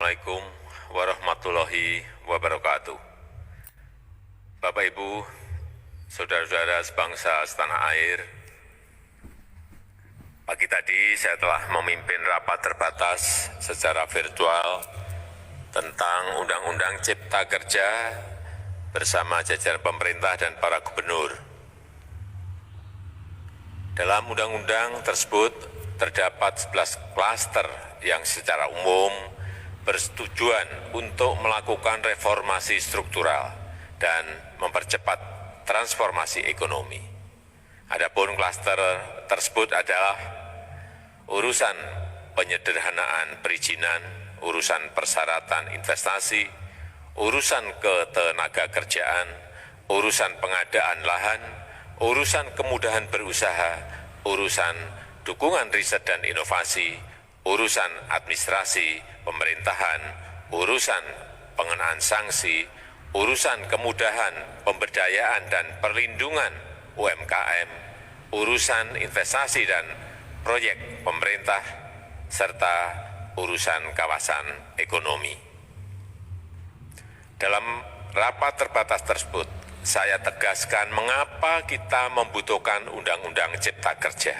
Assalamualaikum warahmatullahi wabarakatuh. Bapak Ibu, saudara-saudara sebangsa setanah air, pagi tadi saya telah memimpin rapat terbatas secara virtual tentang Undang-Undang Cipta Kerja bersama jajaran pemerintah dan para gubernur. Dalam undang-undang tersebut terdapat 11 klaster yang secara umum bertujuan untuk melakukan reformasi struktural dan mempercepat transformasi ekonomi. Adapun klaster tersebut adalah urusan penyederhanaan perizinan, urusan persyaratan investasi, urusan ketenagakerjaan, urusan pengadaan lahan, urusan kemudahan berusaha, urusan dukungan riset dan inovasi, urusan administrasi pemerintahan, urusan pengenaan sanksi, urusan kemudahan pemberdayaan dan perlindungan UMKM, urusan investasi dan proyek pemerintah, serta urusan kawasan ekonomi. Dalam rapat terbatas tersebut, saya tegaskan mengapa kita membutuhkan Undang-Undang Cipta Kerja.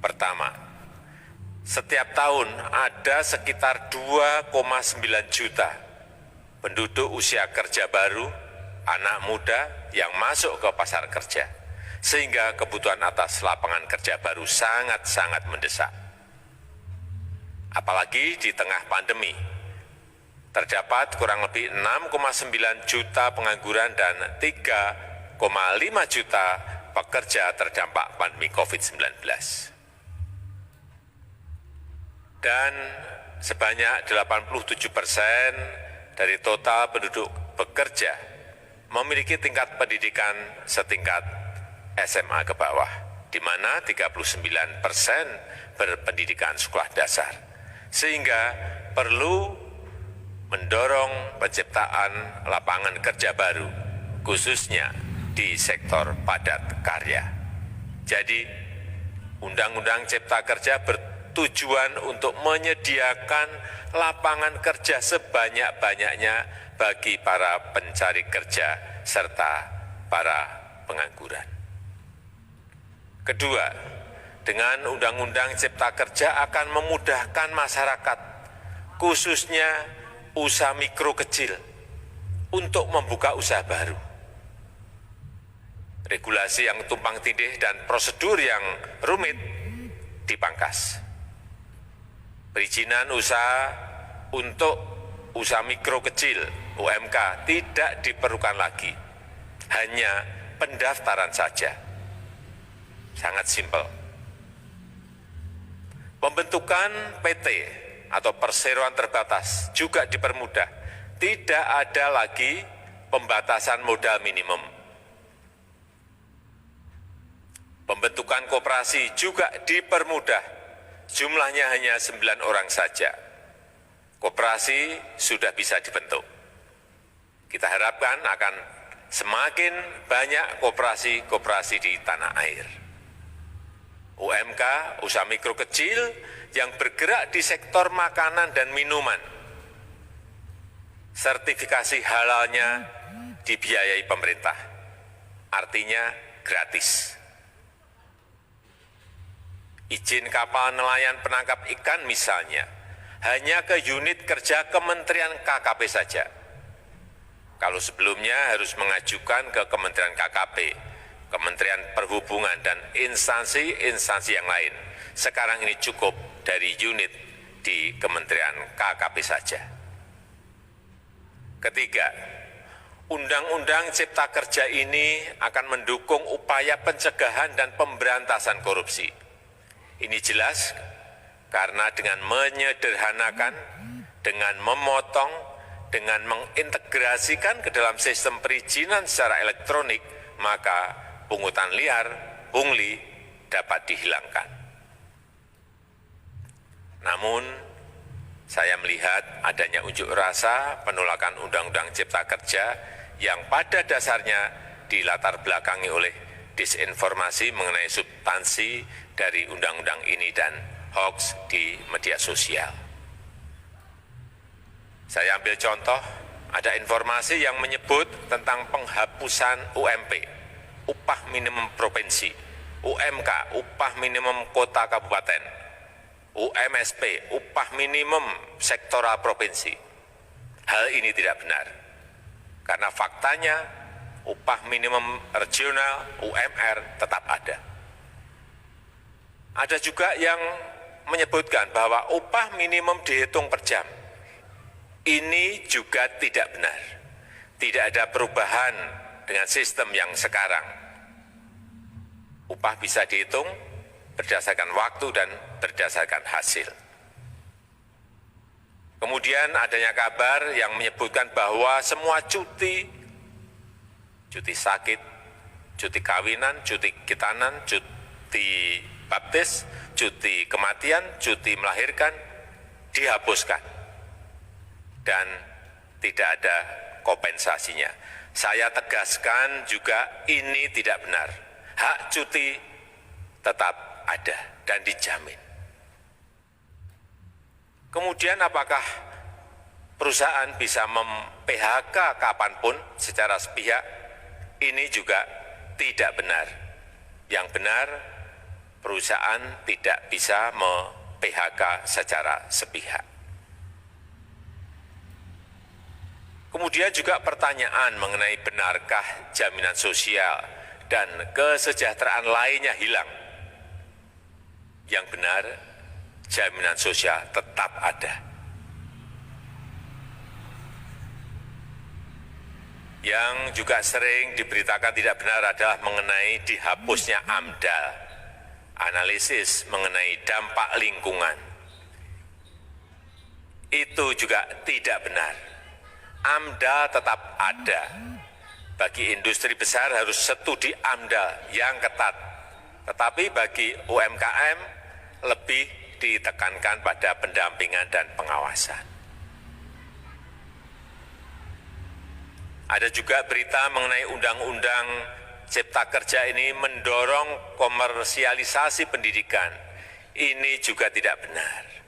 Pertama, setiap tahun ada sekitar 2,9 juta penduduk usia kerja baru, anak muda yang masuk ke pasar kerja, sehingga kebutuhan atas lapangan kerja baru sangat-sangat mendesak. Apalagi di tengah pandemi, terdapat kurang lebih 6,9 juta pengangguran dan 3,5 juta pekerja terdampak pandemi COVID-19. Dan sebanyak 87% dari total penduduk bekerja memiliki tingkat pendidikan setingkat SMA ke bawah, di mana 39% berpendidikan sekolah dasar, sehingga perlu mendorong penciptaan lapangan kerja baru, khususnya di sektor padat karya. Jadi, Undang-Undang Cipta Kerja bertujuan untuk menyediakan lapangan kerja sebanyak-banyaknya bagi para pencari kerja serta para pengangguran. Kedua, dengan Undang-Undang Cipta Kerja akan memudahkan masyarakat, khususnya usaha mikro kecil, untuk membuka usaha baru. Regulasi yang tumpang tindih dan prosedur yang rumit dipangkas. Perizinan usaha untuk usaha mikro kecil UMK tidak diperlukan lagi, hanya pendaftaran saja. Sangat simpel. Pembentukan PT atau perseroan terbatas juga dipermudah. Tidak ada lagi pembatasan modal minimum. Pembentukan koperasi juga dipermudah. Jumlahnya hanya 9 orang saja. Koperasi sudah bisa dibentuk. Kita harapkan akan semakin banyak koperasi-koperasi di tanah air. UMK, usaha mikro kecil yang bergerak di sektor makanan dan minuman. Sertifikasi halalnya dibiayai pemerintah, artinya gratis. Izin kapal nelayan penangkap ikan misalnya, hanya ke unit kerja Kementerian KKP saja. Kalau sebelumnya harus mengajukan ke Kementerian KKP, Kementerian Perhubungan, dan instansi-instansi yang lain. Sekarang ini cukup dari unit di Kementerian KKP saja. Ketiga, Undang-Undang Cipta Kerja ini akan mendukung upaya pencegahan dan pemberantasan korupsi. Ini jelas karena dengan menyederhanakan, dengan memotong, dengan mengintegrasikan ke dalam sistem perizinan secara elektronik, maka pungutan liar, pungli dapat dihilangkan. Namun, saya melihat adanya unjuk rasa penolakan Undang-Undang Cipta Kerja yang pada dasarnya dilatar belakangi oleh disinformasi mengenai substansi dari undang-undang ini dan hoax di media sosial. Saya ambil contoh, ada informasi yang menyebut tentang penghapusan UMP, upah minimum provinsi, UMK, upah minimum kota kabupaten, UMSP, upah minimum sektoral provinsi. Hal ini tidak benar, karena faktanya upah minimum regional, UMR, tetap ada. Ada juga yang menyebutkan bahwa upah minimum dihitung per jam. Ini juga tidak benar. Tidak ada perubahan dengan sistem yang sekarang. Upah bisa dihitung berdasarkan waktu dan berdasarkan hasil. Kemudian adanya kabar yang menyebutkan bahwa semua cuti sakit, cuti kawinan, cuti khitanan, cuti baptis, cuti kematian, cuti melahirkan, dihapuskan. Dan tidak ada kompensasinya. Saya tegaskan juga ini tidak benar. Hak cuti tetap ada dan dijamin. Kemudian apakah perusahaan bisa mem-PHK kapanpun secara sepihak? Ini juga tidak benar. Yang benar, perusahaan tidak bisa mem-PHK secara sepihak. Kemudian juga pertanyaan mengenai benarkah jaminan sosial dan kesejahteraan lainnya hilang. Yang benar, jaminan sosial tetap ada. Yang juga sering diberitakan tidak benar adalah mengenai dihapusnya AMDAL, analisis mengenai dampak lingkungan. Itu juga tidak benar. AMDAL tetap ada. Bagi industri besar harus studi AMDAL yang ketat. Tetapi bagi UMKM lebih ditekankan pada pendampingan dan pengawasan. Ada juga berita mengenai Undang-Undang Cipta Kerja ini mendorong komersialisasi pendidikan. Ini juga tidak benar.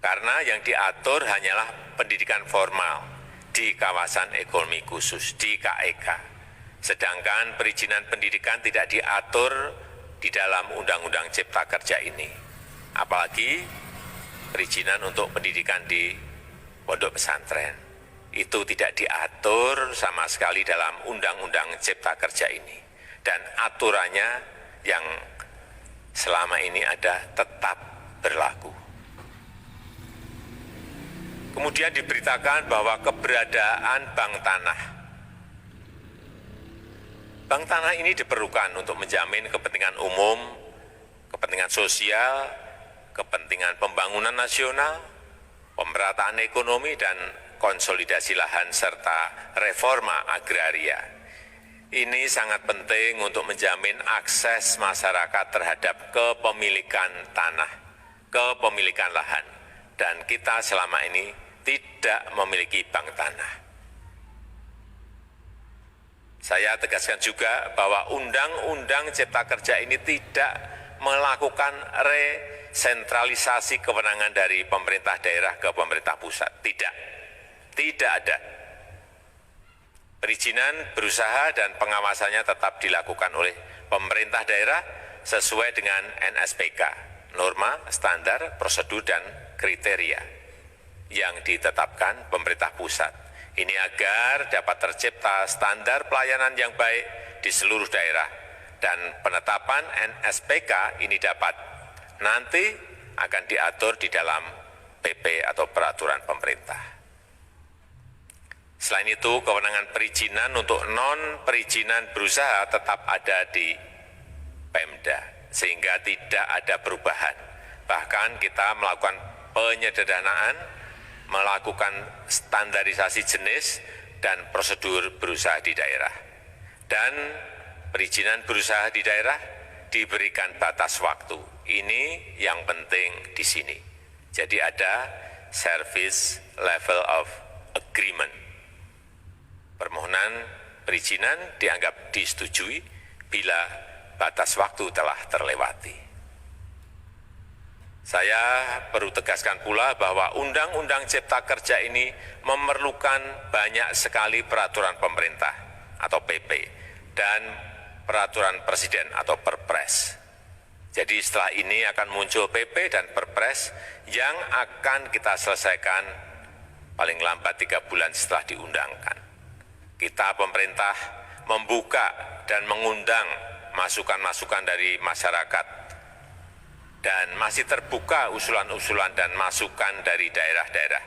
Karena yang diatur hanyalah pendidikan formal di kawasan ekonomi khusus, di KEK. Sedangkan perizinan pendidikan tidak diatur di dalam Undang-Undang Cipta Kerja ini. Apalagi perizinan untuk pendidikan di pondok pesantren. Itu tidak diatur sama sekali dalam Undang-Undang Cipta Kerja ini. Dan aturannya yang selama ini ada tetap berlaku. Kemudian diberitakan bahwa keberadaan bank tanah. Bank tanah ini diperlukan untuk menjamin kepentingan umum, kepentingan sosial, kepentingan pembangunan nasional, pemerataan ekonomi, dan konsolidasi lahan serta reforma agraria. Ini sangat penting untuk menjamin akses masyarakat terhadap kepemilikan tanah, kepemilikan lahan. Dan kita selama ini tidak memiliki bank tanah. Saya tegaskan juga bahwa Undang-Undang Cipta Kerja ini tidak melakukan resentralisasi kewenangan dari pemerintah daerah ke pemerintah pusat. Tidak ada. Perizinan berusaha dan pengawasannya tetap dilakukan oleh pemerintah daerah sesuai dengan NSPK, norma, standar, prosedur, dan kriteria yang ditetapkan pemerintah pusat. Ini agar dapat tercipta standar pelayanan yang baik di seluruh daerah dan penetapan NSPK ini dapat nanti akan diatur di dalam PP atau peraturan pemerintah. Selain itu, kewenangan perizinan untuk non-perizinan berusaha tetap ada di Pemda, sehingga tidak ada perubahan. Bahkan kita melakukan penyederhanaan, melakukan standarisasi jenis dan prosedur berusaha di daerah. Dan perizinan berusaha di daerah diberikan batas waktu. Ini yang penting di sini. Jadi ada service level of agreement. Permohonan perizinan dianggap disetujui bila batas waktu telah terlewati. Saya perlu tegaskan pula bahwa Undang-Undang Cipta Kerja ini memerlukan banyak sekali peraturan pemerintah atau PP dan peraturan presiden atau Perpres. Jadi setelah ini akan muncul PP dan Perpres yang akan kita selesaikan paling lambat 3 bulan setelah diundangkan. Kita pemerintah membuka dan mengundang masukan-masukan dari masyarakat dan masih terbuka usulan-usulan dan masukan dari daerah-daerah.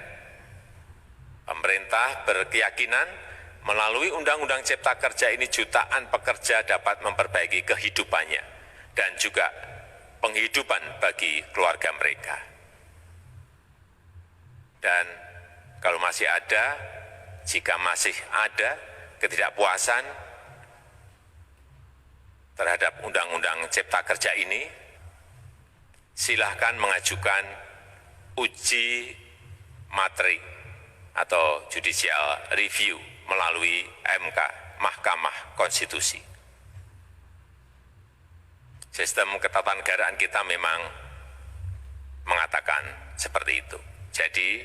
Pemerintah berkeyakinan melalui Undang-Undang Cipta Kerja ini jutaan pekerja dapat memperbaiki kehidupannya dan juga penghidupan bagi keluarga mereka. Dan kalau masih ada, jika masih ada ketidakpuasan terhadap Undang-Undang Cipta Kerja ini, silahkan mengajukan uji materi atau judicial review melalui MK, Mahkamah Konstitusi. Sistem ketatanegaraan kita memang mengatakan seperti itu. Jadi,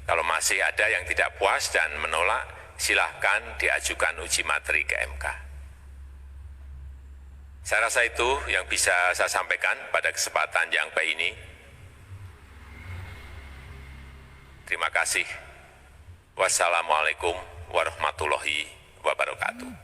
kalau masih ada yang tidak puas dan menolak, silahkan diajukan uji materi ke MK. Saya rasa itu yang bisa saya sampaikan pada kesempatan yang baik ini. Terima kasih. Wassalamualaikum warahmatullahi wabarakatuh.